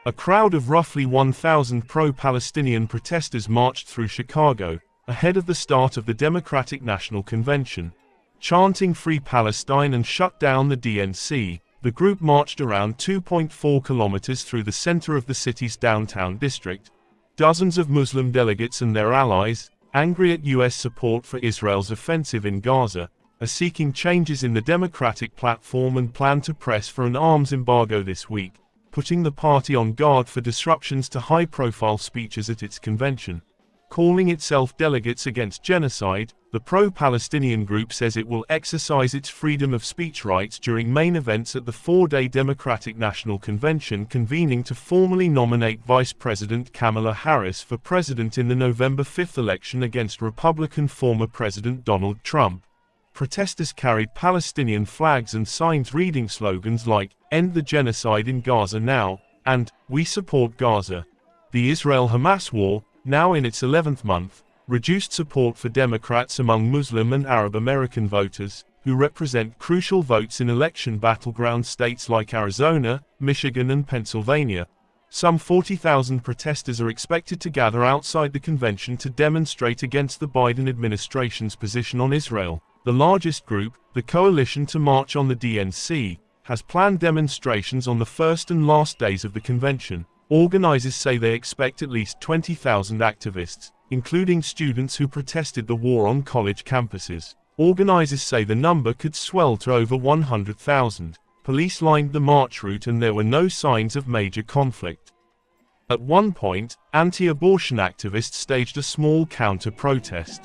A crowd of roughly 1,000 pro-Palestinian protesters marched through Chicago, ahead of the start of the Democratic National Convention. Chanting "Free Palestine" and "Shut down the DNC," the group marched around 2.4 kilometers through the center of the city's downtown district. Dozens of Muslim delegates and their allies, angry at U.S. support for Israel's offensive in Gaza, are seeking changes in the Democratic platform and plan to press for an arms embargo this week, putting the party on guard for disruptions to high-profile speeches at its convention. Calling itself Delegates Against Genocide, the pro-Palestinian group says it will exercise its freedom of speech rights during main events at the four-day Democratic National Convention convening to formally nominate Vice President Kamala Harris for president in the November 5 election against Republican former President Donald Trump. Protesters carried Palestinian flags and signs reading slogans like, "End the genocide in Gaza now," and "We support Gaza." The Israel-Hamas war, now in its 11th month, reduced support for Democrats among Muslim and Arab American voters, who represent crucial votes in election battleground states like Arizona, Michigan and Pennsylvania. Some 40,000 protesters are expected to gather outside the convention to demonstrate against the Biden administration's position on Israel. The largest group, the Coalition to March on the DNC, has planned demonstrations on the first and last days of the convention. Organizers say they expect at least 20,000 activists, including students who protested the war on college campuses. Organizers say the number could swell to over 100,000. Police lined the march route and there were no signs of major conflict. At one point, anti-abortion activists staged a small counter-protest.